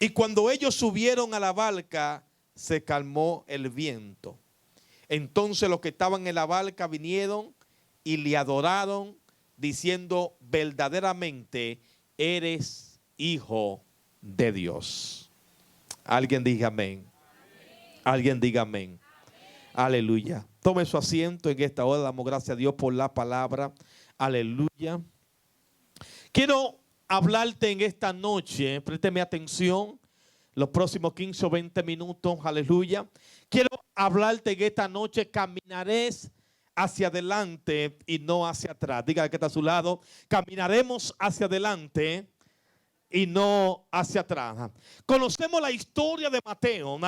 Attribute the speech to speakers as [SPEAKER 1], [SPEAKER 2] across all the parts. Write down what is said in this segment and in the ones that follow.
[SPEAKER 1] Y cuando ellos subieron a la barca, se calmó el viento. Entonces los que estaban en la barca vinieron y le adoraron, diciendo: verdaderamente eres hijo de Dios. Alguien diga amén. Alguien diga amén. Aleluya. Tome su asiento en esta hora. Damos gracias a Dios por la palabra. Aleluya. Quiero hablarte en esta noche. Présteme atención. Los próximos 15 o 20 minutos. Aleluya. Quiero hablarte en esta noche. Caminarás hacia adelante y no hacia atrás. Diga que está a su lado. Caminaremos hacia adelante y no hacia atrás. Conocemos la historia de Mateo.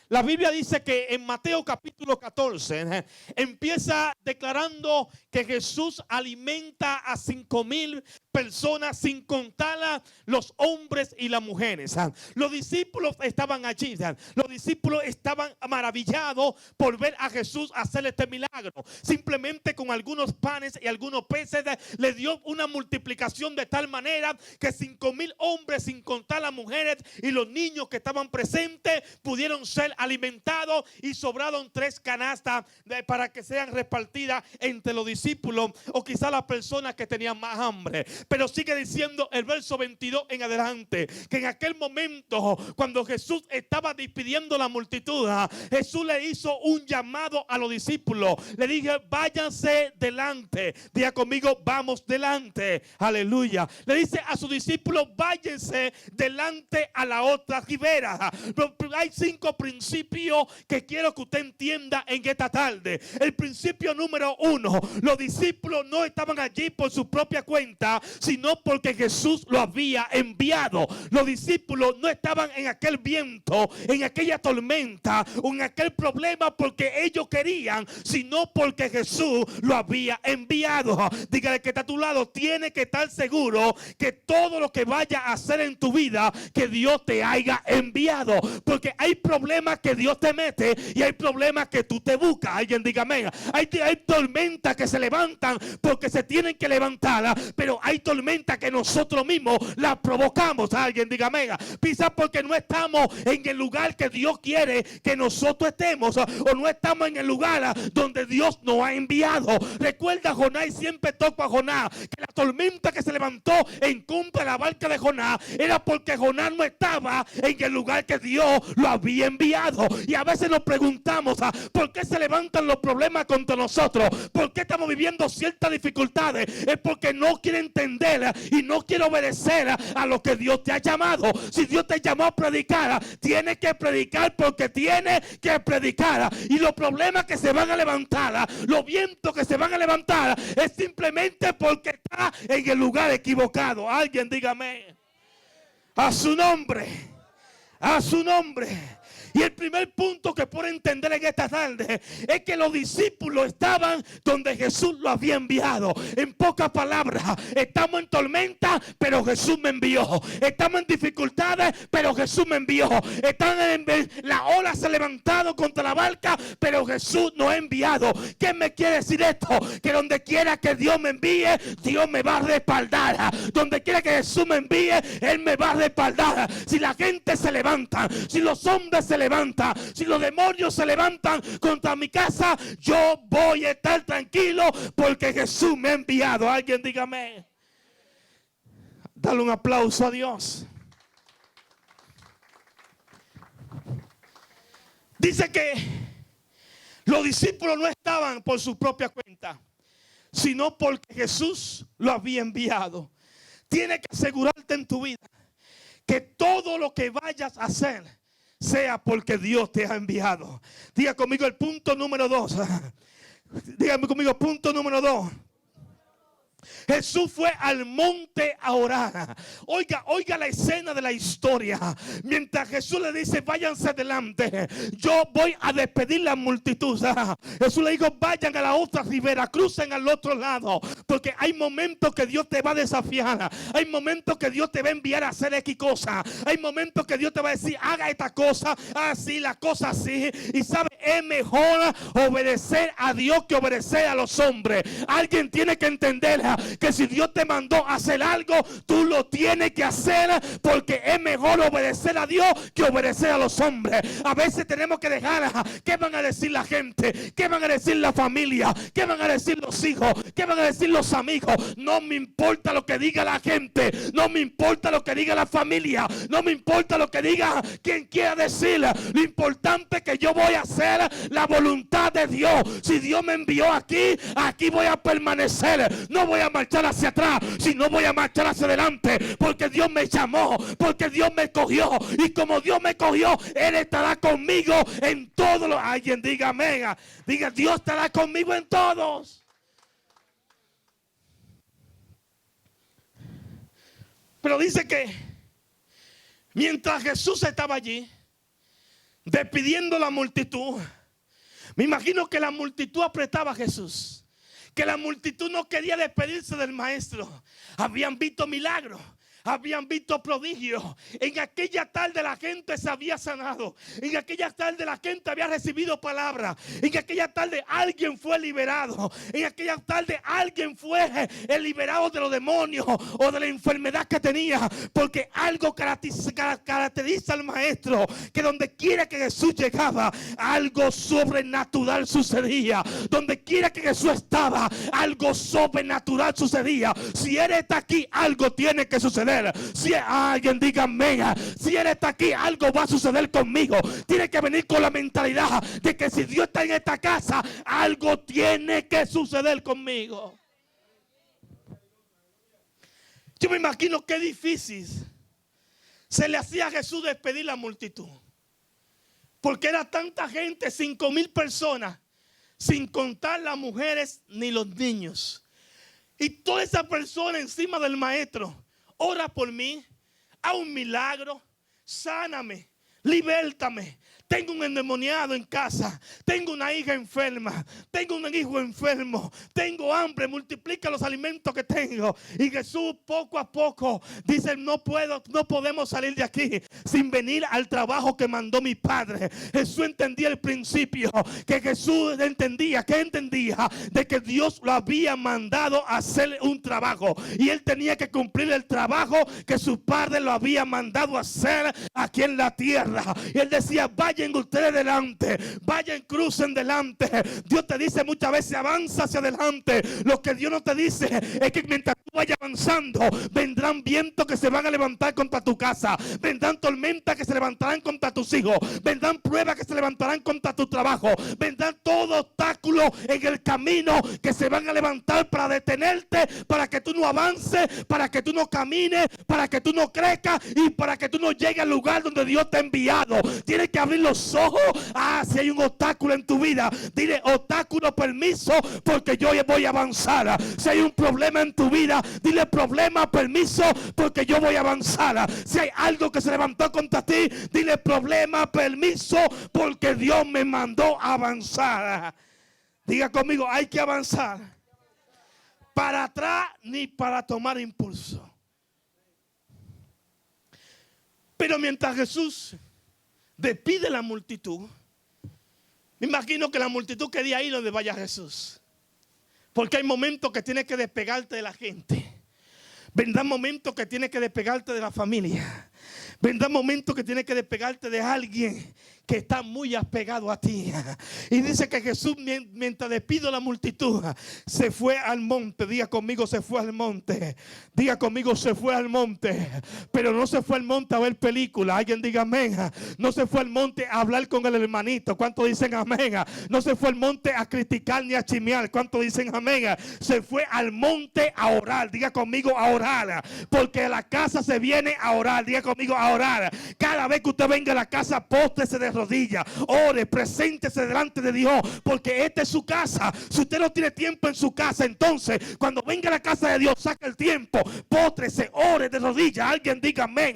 [SPEAKER 1] La Biblia dice que en Mateo capítulo 14 empieza declarando que Jesús alimenta a 5,000 personas, sin contar los hombres y las mujeres. Los discípulos estaban allí. Los discípulos estaban maravillados por ver a Jesús hacer este milagro. Simplemente con algunos panes y algunos peces le dio una multiplicación de tal manera que 5,000 hombres, sin contar las mujeres y los niños que estaban presentes, pudieron ser alimentados, y sobraron 3 canastas para que sean repartidas entre los discípulos o quizás las personas que tenían más hambre. Pero sigue diciendo el verso 22 en adelante, que en aquel momento, cuando Jesús estaba despidiendo la multitud, Jesús le hizo un llamado a los discípulos. Le dije: váyanse delante. Diga conmigo: vamos delante. Aleluya. Le dice a sus discípulos: váyanse delante a la otra ribera. Hay 5 principios que quiero que usted entienda en esta tarde. El principio número 1: los discípulos no estaban allí por su propia cuenta, sino porque Jesús lo había enviado. Los discípulos no estaban en aquel viento, en aquella tormenta o en aquel problema porque ellos querían, sino porque Jesús lo había enviado. Dígale que está a tu lado: tiene que estar seguro que todo lo que vaya a hacer en tu vida, que Dios te haya enviado. Porque hay problemas que Dios te mete y hay problemas que tú te buscas. Alguien diga amén. Hay tormentas que se levantan porque se tienen que levantar, pero hay tormentas que nosotros mismos las provocamos. Alguien diga amén. Quizás porque no estamos en el lugar que Dios quiere que nosotros estemos, o no estamos en el lugar donde Dios nos ha enviado. Recuerda, Jonás, y siempre toco a Jonás, que la tormenta que se levantó en contra de la barca de Jonás era porque Jonás no estaba en el lugar que Dios lo había enviado. Y a veces nos preguntamos: ¿por qué se levantan los problemas contra nosotros? ¿Por qué estamos viviendo ciertas dificultades? Es porque no quiere entender y no quiere obedecer a lo que Dios te ha llamado. Si Dios te llamó a predicar, tienes que predicar porque tienes que predicar. Y los problemas que se van a levantar, los vientos que se van a levantar, es simplemente porque está en el lugar equivocado. Alguien dígame. A su nombre. A su nombre. Y el primer punto que puedo entender en esta tarde es que los discípulos estaban donde Jesús lo había enviado. En pocas palabras, estamos en tormenta, pero Jesús me envió. Estamos en dificultades, pero Jesús me envió. La ola se ha levantado contra la barca, pero Jesús nos ha enviado. ¿Qué me quiere decir esto? Que donde quiera que Dios me envíe, Dios me va a respaldar. Donde quiera que Jesús me envíe, Él me va a respaldar. Si la gente se levanta, si los hombres se levantan, si los demonios se levantan contra mi casa, yo voy a estar tranquilo porque Jesús me ha enviado. Alguien dígame. Dale un aplauso a Dios. Dice que los discípulos no estaban por su propia cuenta, sino porque Jesús lo había enviado. Tienes que asegurarte en tu vida que todo lo que vayas a hacer sea porque Dios te ha enviado. Diga conmigo el punto número 2. Dígame conmigo, punto número 2. Jesús fue al monte a orar. Oiga la escena de la historia. Mientras Jesús le dice: váyanse adelante, yo voy a despedir la multitud. Jesús le dijo: vayan a la otra ribera, crucen al otro lado. Porque hay momentos que Dios te va a desafiar. Hay momentos que Dios te va a enviar a hacer X cosa. Hay momentos que Dios te va a decir: haga esta cosa, así, la cosa así. Y sabe, es mejor obedecer a Dios que obedecer a los hombres. Alguien tiene que entender
[SPEAKER 2] que si Dios te mandó a hacer algo, tú lo tienes que hacer, porque es mejor obedecer a Dios que obedecer a los hombres. A veces tenemos que dejar, ¿qué van a decir la gente? ¿Qué van a decir la familia? ¿Qué van a decir los hijos? ¿Qué van a decir los amigos? No me importa lo que diga la gente, no me importa lo que diga la familia, no me importa lo que diga quien quiera decir. Lo importante es que yo voy a hacer la voluntad de Dios. Si Dios me envió aquí, aquí voy a permanecer. No voy a marchar hacia atrás, sino voy a marchar hacia adelante, porque Dios me llamó, porque Dios me cogió, y como Dios me cogió, Él estará conmigo en todo lo... Alguien diga amén. Diga, Dios estará conmigo en todos. Pero dice que mientras Jesús estaba allí despidiendo a la multitud, me imagino que la multitud apretaba a Jesús, que la multitud no quería despedirse del maestro. Habían visto milagros, habían visto prodigios. En aquella tarde la gente se había sanado. En aquella tarde la gente había recibido palabra. En aquella tarde alguien fue liberado. En aquella tarde alguien fue liberado de los demonios o de la enfermedad que tenía. Porque algo caracteriza al maestro, que donde quiera que Jesús llegaba, algo sobrenatural sucedía. Donde quiera que Jesús estaba, algo sobrenatural sucedía. Si Él está aquí, algo tiene que suceder. Si alguien diga amén, si Él está aquí, algo va a suceder conmigo. Tiene que venir con la mentalidad de que si Dios está en esta casa, algo tiene que suceder conmigo. Yo me imagino qué difícil se le hacía a Jesús despedir la multitud, porque era tanta gente, 5,000 personas, sin contar las mujeres ni los niños. Y toda esa persona encima del maestro: ora por mí, haz un milagro, sáname, libértame. Tengo un endemoniado en casa, tengo una hija enferma, tengo un hijo enfermo, tengo hambre, multiplica los alimentos que tengo. Y Jesús poco a poco dice: no podemos salir de aquí sin venir al trabajo que mandó mi Padre. Jesús entendía el principio, que Jesús entendía de que Dios lo había mandado a hacer un trabajo, y Él tenía que cumplir el trabajo que su Padre lo había mandado a hacer aquí en la tierra. Y Él decía: vayan ustedes delante, vayan, crucen delante. Dios te dice muchas veces: avanza hacia adelante. Lo que Dios no te dice es que mientras tú vayas avanzando, vendrán vientos que se van a levantar contra tu casa, vendrán tormentas que se levantarán contra tus hijos, vendrán pruebas que se levantarán contra tu trabajo, vendrán todo obstáculo en el camino que se van a levantar para detenerte, para que tú no avances, para que tú no camines, para que tú no crezcas y para que tú no llegues al lugar donde Dios te ha enviado. Tienes que abrir los ojos. Si hay un obstáculo en tu vida, dile: obstáculo, permiso, porque yo voy a avanzar. Si hay un problema en tu vida, dile: problema, permiso, porque yo voy a avanzar. Si hay algo que se levantó contra ti, dile: problema, permiso, porque Dios me mandó a avanzar. Diga conmigo: hay que avanzar. Para atrás ni para tomar impulso. Pero mientras Jesús despide la multitud, me imagino que la multitud quería ir donde vaya Jesús, porque hay momentos que tienes que despegarte de la gente, vendrán momentos que tienes que despegarte de la familia, vendrán momentos que tienes que despegarte de alguien que está muy apegado a ti. Y dice que Jesús, mientras despidió a la multitud, se fue al monte. Diga conmigo: se fue al monte. Diga conmigo: se fue al monte. Pero no se fue al monte a ver películas. Alguien diga amén. No se fue al monte a hablar con el hermanito. ¿Cuántos dicen amén? No se fue al monte a criticar ni a chismear. ¿Cuántos dicen amén? Se fue al monte a orar. Diga conmigo: a orar. Porque a la casa se viene a orar. Diga conmigo: a orar. Cada vez que usted venga a la casa, póstrese de rodillas, ore, preséntese delante de Dios, porque esta es su casa. Si usted no tiene tiempo en su casa, entonces cuando venga a la casa de Dios, saque el tiempo, póstrese, ore de rodillas. Alguien diga amén.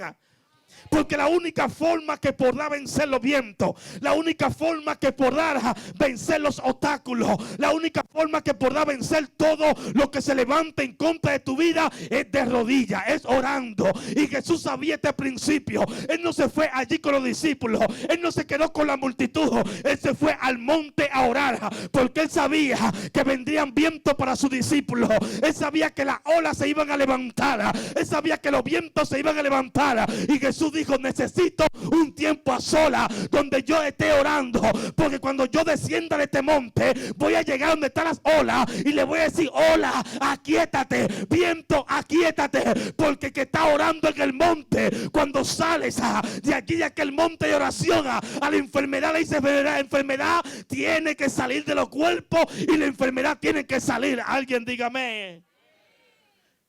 [SPEAKER 2] Porque la única forma que podrá vencer los vientos, la única forma que podrá vencer los obstáculos, la única forma que podrá vencer todo lo que se levante en contra de tu vida es de rodillas, es orando. Y Jesús sabía este principio. Él no se fue allí con los discípulos, él no se quedó con la multitud, él se fue al monte a orar, porque él sabía que vendrían vientos para sus discípulos. Él sabía que las olas se iban a levantar, él sabía que los vientos se iban a levantar. Y Jesús dijo: necesito un tiempo a solas donde yo esté orando, porque cuando yo descienda de este monte voy a llegar donde están las olas y le voy a decir: ola, aquíétate, viento, aquíétate, porque que está orando en el monte, cuando sales de aquí, de aquel monte de oración, a la enfermedad le dice: la enfermedad tiene que salir de los cuerpos y la enfermedad tiene que salir. Alguien dígame.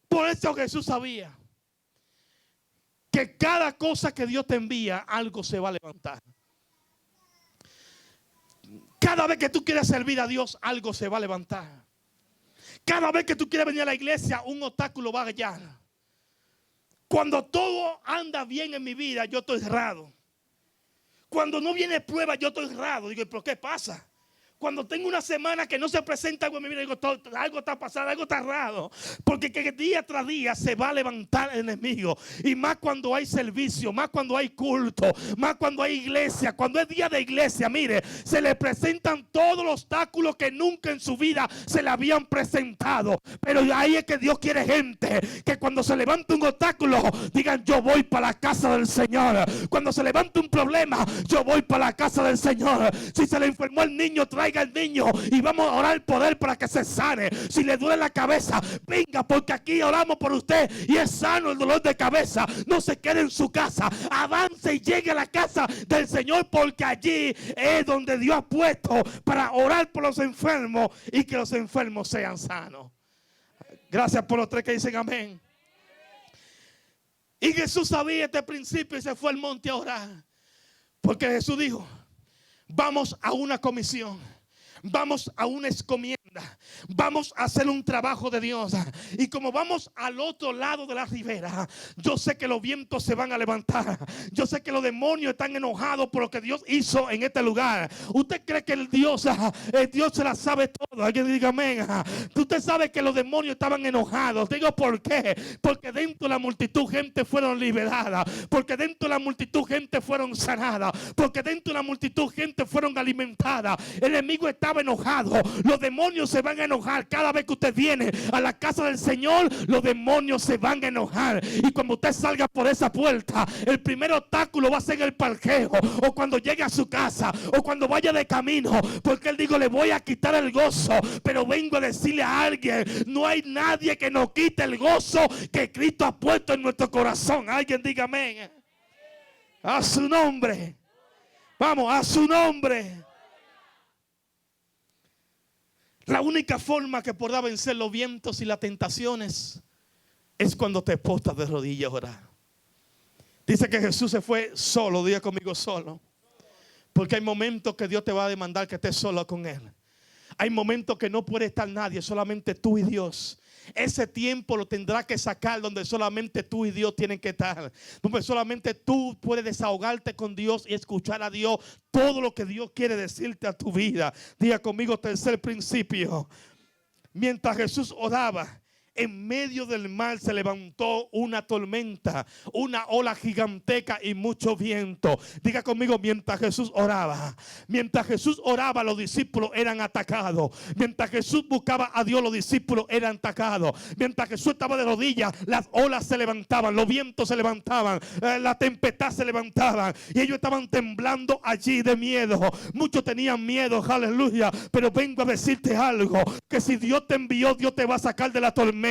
[SPEAKER 2] Por eso Jesús sabía que cada cosa que Dios te envía, algo se va a levantar. Cada vez que tú quieres servir a Dios, algo se va a levantar. Cada vez que tú quieres venir a la iglesia, un obstáculo va a hallar. Cuando todo anda bien en mi vida, yo estoy errado. Cuando no viene prueba, yo estoy errado. Digo: ¿pero qué pasa? Cuando tengo una semana que no se presenta algo en mi vida, digo: algo está pasando, algo está raro. Porque que día tras día se va a levantar el enemigo. Y más cuando hay servicio, más cuando hay culto, más cuando hay iglesia. Cuando es día de iglesia, mire, se le presentan todos los obstáculos que nunca en su vida se le habían presentado. Pero ahí es que Dios quiere gente que cuando se levante un obstáculo, digan: yo voy para la casa del Señor. Cuando se levante un problema, yo voy para la casa del Señor. Si se le enfermó el niño, traiga al niño y vamos a orar el poder para que se sane. Si le duele la cabeza, venga, porque aquí oramos por usted y es sano el dolor de cabeza. No se quede en su casa, avance y llegue a la casa del Señor, porque allí es donde Dios ha puesto para orar por los enfermos y que los enfermos sean sanos. Gracias por los tres que dicen amén. Y Jesús sabía este principio y se fue al monte a orar, porque Jesús dijo: vamos a una comisión, vamos a una encomienda, vamos a hacer un trabajo de Dios. Y como vamos al otro lado de la ribera, yo sé que los vientos se van a levantar. Yo sé que los demonios están enojados por lo que Dios hizo en este lugar. ¿Usted cree que el Dios se la sabe todo? Alguien diga amén. Usted sabe que los demonios estaban enojados. Digo, ¿por qué? Porque dentro de la multitud gente fueron liberadas, porque dentro de la multitud gente fueron sanadas, porque dentro de la multitud gente fueron alimentadas. El enemigo estaba enojado. Los demonios se van a enojar. Cada vez que usted viene a la casa del Señor, los demonios se van a enojar. Y cuando usted salga por esa puerta, el primer obstáculo va a ser el parqueo, o cuando llegue a su casa, o cuando vaya de camino, porque él dijo: le voy a quitar el gozo. Pero vengo a decirle a alguien: no hay nadie que nos quite el gozo que Cristo ha puesto en nuestro corazón. Alguien diga amén. A su nombre. Vamos, a su nombre. La única forma que podrá vencer los vientos y las tentaciones es cuando te postas de rodillas a orar. Dice que Jesús se fue solo. Diga conmigo: solo. Porque hay momentos que Dios te va a demandar que estés solo con Él. Hay momentos que no puede estar nadie, solamente tú y Dios. Ese tiempo lo tendrás que sacar donde solamente tú y Dios tienen que estar. Donde solamente tú puedes desahogarte con Dios y escuchar a Dios todo lo que Dios quiere decirte a tu vida. Diga conmigo: tercer principio. Mientras Jesús oraba, en medio del mar se levantó una tormenta, una ola gigantesca y mucho viento. Diga conmigo: mientras Jesús oraba. Mientras Jesús oraba, los discípulos eran atacados. Mientras Jesús buscaba a Dios, los discípulos eran atacados. Mientras Jesús estaba de rodillas, las olas se levantaban, los vientos se levantaban, la tempestad se levantaba, y ellos estaban temblando allí de miedo. Muchos tenían miedo, aleluya. Pero vengo a decirte algo: que si Dios te envió, Dios te va a sacar de la tormenta.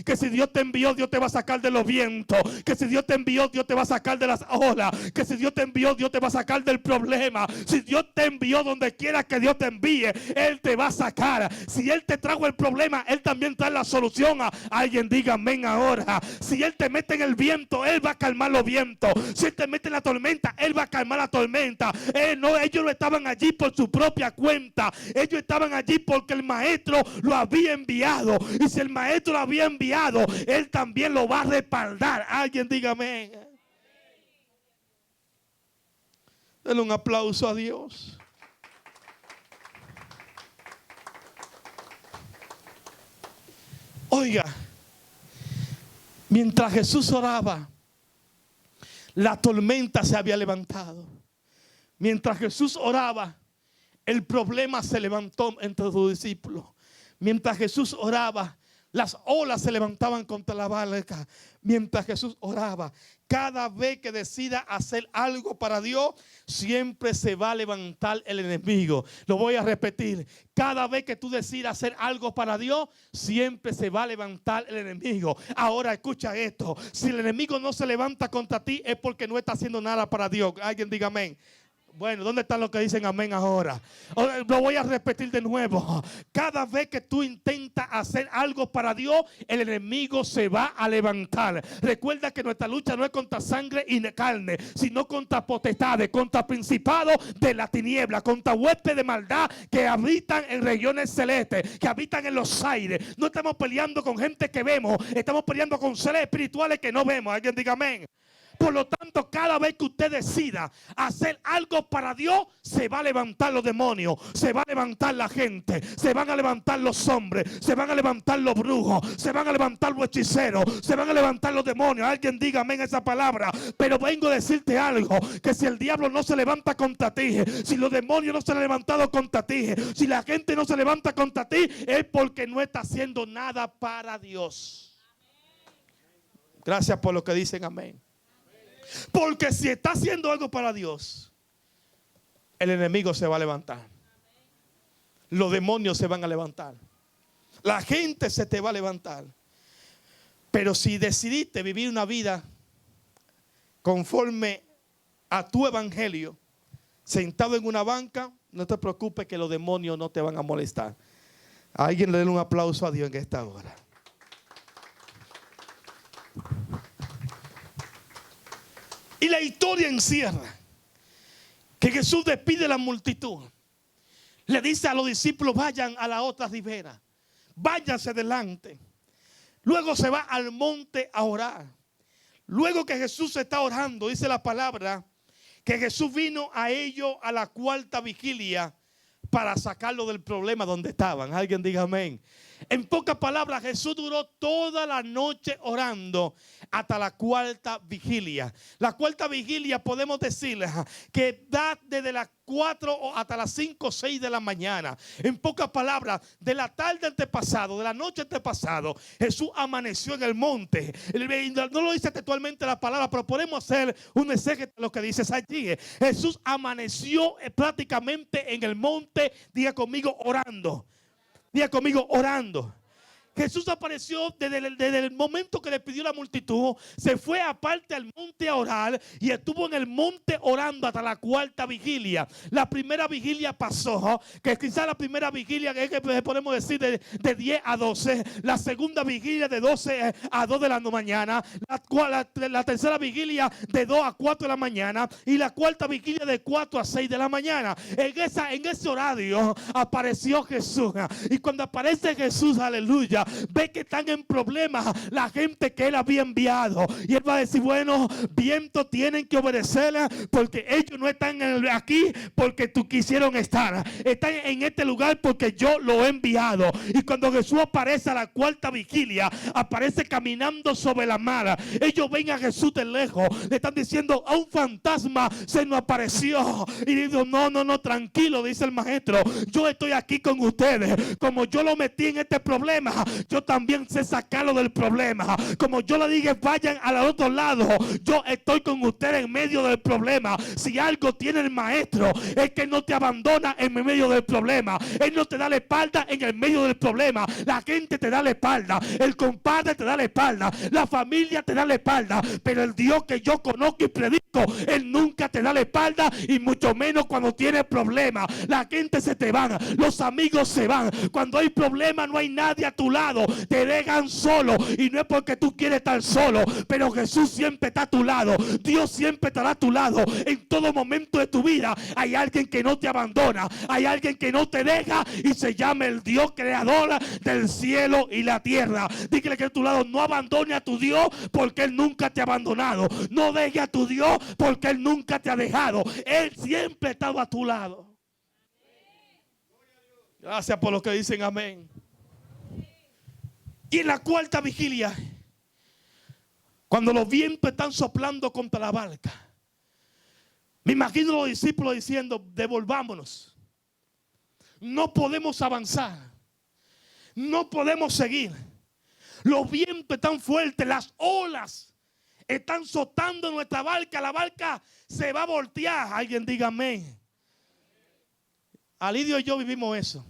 [SPEAKER 2] Que si Dios te envió, Dios te va a sacar de los vientos. Que si Dios te envió, Dios te va a sacar de las olas. Que si Dios te envió, Dios te va a sacar del problema. Si Dios te envió, donde quiera que Dios te envíe, Él te va a sacar. Si Él te trajo el problema, Él también trae la solución. Alguien diga amén ahora. Si Él te mete en el viento, Él va a calmar los vientos. Si Él te mete en la tormenta, Él va a calmar la tormenta. Ellos no estaban allí por su propia cuenta. Ellos estaban allí porque el maestro lo había enviado. Y si el maestro lo había enviado, Él también lo va a respaldar. Alguien diga amén. Denle un aplauso a Dios. Oiga, mientras Jesús oraba, la tormenta se había levantado. Mientras Jesús oraba, el problema se levantó entre sus discípulos. Mientras Jesús oraba, las olas se levantaban contra la barca. Mientras Jesús oraba, cada vez que decida hacer algo para Dios, siempre se va a levantar el enemigo. Lo voy a repetir. Cada vez que tú decidas hacer algo para Dios, siempre se va a levantar el enemigo. Ahora escucha esto. Si el enemigo no se levanta contra ti, es porque no está haciendo nada para Dios. Alguien diga amén. Bueno, ¿dónde están los que dicen amén ahora? Lo voy a repetir de nuevo. Cada vez que tú intentas hacer algo para Dios, el enemigo se va a levantar. Recuerda que nuestra lucha no es contra sangre y carne, sino contra potestades, contra principados de la tiniebla, contra huestes de maldad que habitan en regiones celestes, que habitan en los aires. No estamos peleando con gente que vemos, estamos peleando con seres espirituales que no vemos. Alguien diga amén. Por lo tanto, cada vez que usted decida hacer algo para Dios, se va a levantar los demonios, se va a levantar la gente, se van a levantar los hombres, se van a levantar los brujos, se van a levantar los hechiceros, se van a levantar los demonios. Alguien diga amén a esa palabra. Pero vengo a decirte algo, que si el diablo no se levanta contra ti, si los demonios no se han levantado contra ti, si la gente no se levanta contra ti, es porque no está haciendo nada para Dios. Gracias por lo que dicen amén. Porque si está haciendo algo para Dios, el enemigo se va a levantar. Los demonios se van a levantar. La gente se te va a levantar. Pero si decidiste vivir una vida conforme a tu evangelio, sentado en una banca, no te preocupes que los demonios no te van a molestar. A alguien le den un aplauso a Dios en esta hora. Y la historia encierra que Jesús despide a la multitud. Le dice a los discípulos: vayan a la otra ribera, váyanse delante. Luego se va al monte a orar. Luego que Jesús está orando, dice la palabra que Jesús vino a ellos a la cuarta vigilia para sacarlo del problema donde estaban. Alguien diga amén. En pocas palabras, Jesús duró toda la noche orando hasta la cuarta vigilia. La cuarta vigilia podemos decirle que da desde las 4 hasta las 5 o 6 de la mañana. En pocas palabras, de la tarde antepasado, de la noche antepasado, Jesús amaneció en el monte. No lo dice textualmente la palabra, pero podemos hacer un exégesis de lo que dice allí. Jesús amaneció prácticamente en el monte, diga conmigo, orando. Diga conmigo, orando. Jesús apareció desde el momento que le pidió la multitud. Se fue aparte al monte a orar y estuvo en el monte orando hasta la cuarta vigilia. La primera vigilia pasó, que quizás la primera vigilia es que podemos decir de 10 a 12. La segunda vigilia de 12 a 2 de la mañana. La tercera vigilia de 2 a 4 de la mañana. Y la cuarta vigilia de 4 a 6 de la mañana. En ese horario apareció Jesús. Y cuando aparece Jesús, aleluya, ve que están en problemas la gente que él había enviado. Y él va a decir: bueno, viento, tienen que obedecerle, porque ellos no están aquí porque tú quisieron estar. Están en este lugar porque yo lo he enviado. Y cuando Jesús aparece a la cuarta vigilia, aparece caminando sobre la mar. Ellos ven a Jesús de lejos. Le están diciendo: a un fantasma se nos apareció. Y digo: no, tranquilo, dice el maestro. Yo estoy aquí con ustedes. Como yo lo metí en este problema, yo también sé sacarlo del problema. Como yo le dije: vayan al otro lado, yo estoy con ustedes en medio del problema. Si algo tiene el maestro, es que no te abandona en medio del problema. Él no te da la espalda en el medio del problema. La gente te da la espalda, el compadre te da la espalda, la familia te da la espalda. Pero el Dios que yo conozco y predico, Él nunca te da la espalda, y mucho menos cuando tienes problemas. La gente se te van, los amigos se van. Cuando hay problemas no hay nadie a tu lado. lado te dejan solo. Y no es porque tú quieres estar solo, pero Jesús siempre está a tu lado. Dios siempre estará a tu lado. En todo momento de tu vida hay alguien que no te abandona. Hay alguien que no te deja y se llama el Dios creador del cielo y la tierra. Dígale que a tu lado: no abandone a tu Dios porque Él nunca te ha abandonado. No deje a tu Dios porque Él nunca te ha dejado. Él siempre ha estado a tu lado. Gracias por lo que dicen amén. Y en la cuarta vigilia, cuando los vientos están soplando contra la barca, me imagino a los discípulos diciendo: devolvámonos. No podemos avanzar. No podemos seguir. Los vientos están fuertes, las olas están azotando nuestra barca. La barca se va a voltear. Alguien diga amén. Alidio y yo vivimos eso.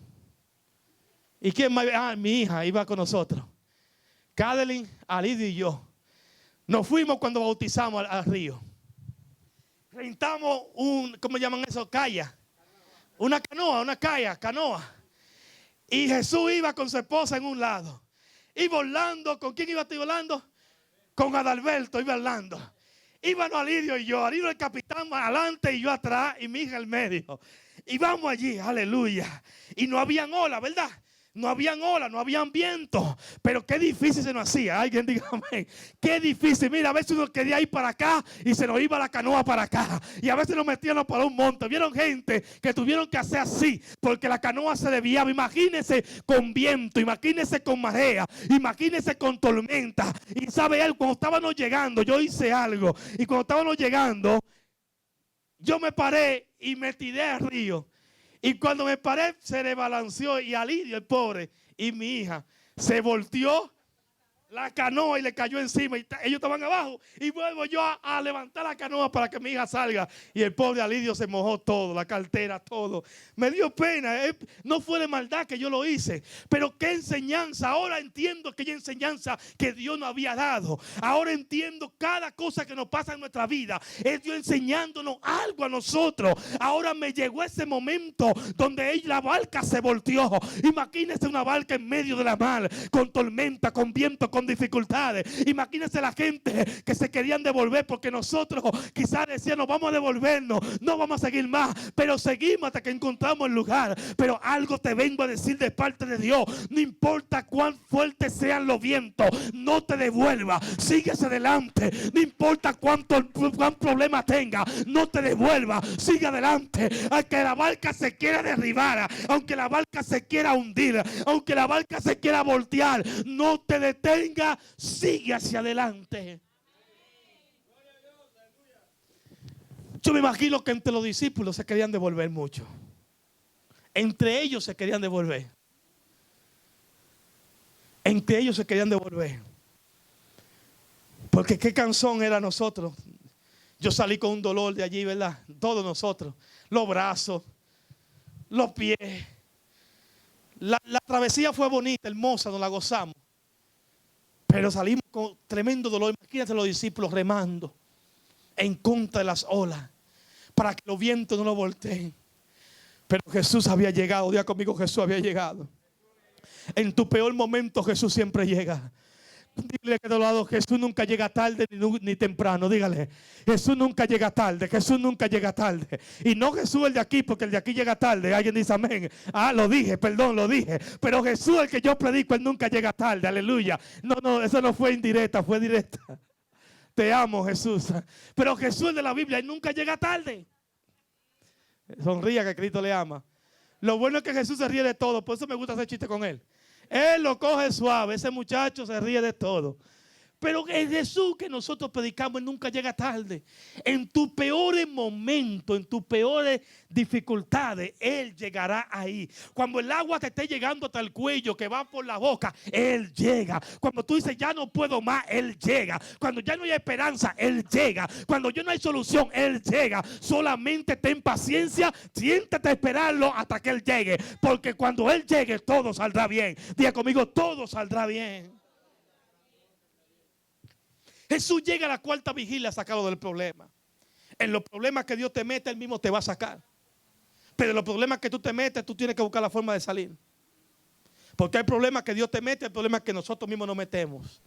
[SPEAKER 2] ¿Y quién más? Mi hija iba con nosotros. Cadeline, Alidio y yo. Nos fuimos cuando bautizamos al río. Rentamos ¿cómo llaman eso? Calla. Una canoa, canoa. Y Jesús iba con su esposa en un lado. Iba Orlando. ¿Con quién iba a estar Orlando? Con Adalberto iba Orlando. Íbamos Alidio y yo. Alidio el capitán adelante y yo atrás y mi hija al medio. Y vamos allí, aleluya. Y no habían olas, ¿verdad? No habían olas, no habían viento. Pero qué difícil se nos hacía. Alguien diga amén. Qué difícil. Mira, a veces uno quería ir para acá y se nos iba la canoa para acá. Y a veces nos metíamos para un monte. Vieron gente que tuvieron que hacer así porque la canoa se desviaba. Imagínense con viento, imagínense con marea, imagínense con tormenta. Y sabe él, cuando estábamos llegando, yo hice algo. Y cuando estábamos llegando, yo me paré y me tiré al río. Y cuando me paré, se rebalanceó y Alidio, el pobre, y mi hija, se volteó la canoa y le cayó encima. Y ellos estaban abajo. Y vuelvo yo a levantar la canoa para que mi hija salga. Y el pobre Alidio se mojó todo, la cartera, todo. Me dio pena. No fue de maldad que yo lo hice. Pero qué enseñanza. Ahora entiendo aquella enseñanza que Dios nos había dado. Ahora entiendo cada cosa que nos pasa en nuestra vida. Es Dios enseñándonos algo a nosotros. Ahora me llegó ese momento donde la barca se volteó. Imagínense una barca en medio de la mar, con tormenta, con viento, con dificultades. Imagínense la gente que se querían devolver porque nosotros quizás decíamos: vamos a devolvernos, no vamos a seguir más, pero seguimos hasta que encontramos el lugar. Pero algo te vengo a decir de parte de Dios: no importa cuán fuertes sean los vientos, no te devuelvas, síguese adelante. No importa cuán problema tenga, no te devuelvas, sigue adelante. Aunque la barca se quiera derribar, aunque la barca se quiera hundir, aunque la barca se quiera voltear, no te detengas, sigue hacia adelante. Yo me imagino que entre los discípulos se querían devolver mucho. Entre ellos se querían devolver. Entre ellos se querían devolver. Porque qué cansón era nosotros. Yo salí con un dolor de allí, ¿verdad? Todos nosotros. Los brazos, los pies. La travesía fue bonita, hermosa, nos la gozamos. Pero salimos con tremendo dolor. Imagínate los discípulos remando en contra de las olas para que los vientos no lo volteen. Pero Jesús había llegado. Diga conmigo: Jesús había llegado. En tu peor momento Jesús siempre llega. Dile que de lado: Jesús nunca llega tarde ni temprano. Dígale: Jesús nunca llega tarde. Jesús nunca llega tarde. Y no Jesús el de aquí, porque el de aquí llega tarde. Alguien dice amén. Lo dije, perdón, lo dije. Pero Jesús el que yo predico, él nunca llega tarde. Aleluya. No, eso no fue indirecta, fue directa. Te amo, Jesús. Pero Jesús el de la Biblia, él nunca llega tarde. Sonría que Cristo le ama. Lo bueno es que Jesús se ríe de todo. Por eso me gusta hacer chiste con él. Él lo coge suave. Ese muchacho se ríe de todo. Pero el Jesús que nosotros predicamos, él nunca llega tarde. En tus peores momentos, en tus peores dificultades, Él llegará ahí. Cuando el agua te esté llegando hasta el cuello, que va por la boca, Él llega. Cuando tú dices: ya no puedo más, Él llega. Cuando ya no hay esperanza, Él llega. Cuando ya no hay solución, Él llega. Solamente ten paciencia, siéntate a esperarlo hasta que Él llegue. Porque cuando Él llegue, todo saldrá bien. Diga conmigo: todo saldrá bien. Jesús llega a la cuarta vigilia a sacarlo del problema. En los problemas que Dios te mete, Él mismo te va a sacar. Pero en los problemas que tú te metes, tú tienes que buscar la forma de salir. Porque hay problemas que Dios te mete, hay problemas que nosotros mismos nos metemos.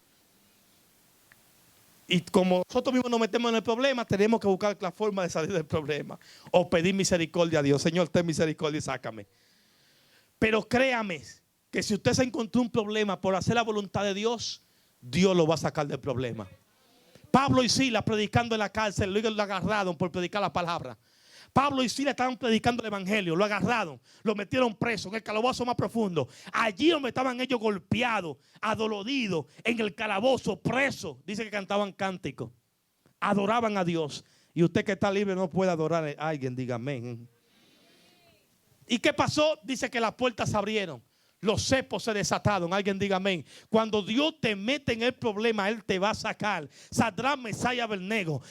[SPEAKER 2] Y como nosotros mismos nos metemos en el problema, tenemos que buscar la forma de salir del problema. O pedir misericordia a Dios. Señor, ten misericordia y sácame. Pero créame que si usted se encontró un problema por hacer la voluntad de Dios, Dios lo va a sacar del problema. Pablo y Silas predicando en la cárcel, luego lo agarraron por predicar la palabra. Pablo y Silas estaban predicando el evangelio, lo agarraron, lo metieron preso en el calabozo más profundo. Allí donde estaban ellos golpeados, adoloridos, en el calabozo, presos. Dice que cantaban cánticos, adoraban a Dios. Y usted que está libre no puede adorar a alguien, diga amén. ¿Y qué pasó? Dice que las puertas se abrieron. Los cepos se desataron. Alguien diga amén. Cuando Dios te mete en el problema, Él te va a sacar. Sadrach, Mesach y Abednego,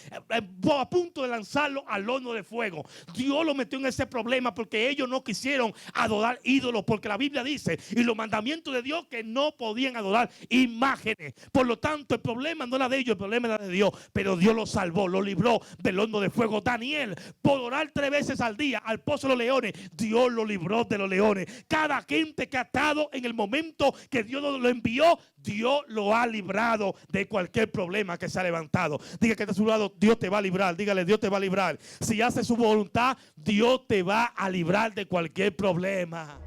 [SPEAKER 2] a punto de lanzarlo al horno de fuego. Dios lo metió en ese problema porque ellos no quisieron adorar ídolos. Porque la Biblia dice, y los mandamientos de Dios, que no podían adorar imágenes. Por lo tanto, el problema no era de ellos, el problema era de Dios. Pero Dios lo salvó, lo libró del horno de fuego. Daniel, por orar 3 veces al día al pozo de los leones, Dios lo libró de los leones. Cada gente que ha en el momento que Dios lo envió, Dios lo ha librado de cualquier problema que se ha levantado. Diga que está a su lado, Dios te va a librar. Dígale, Dios te va a librar. Si hace su voluntad, Dios te va a librar de cualquier problema.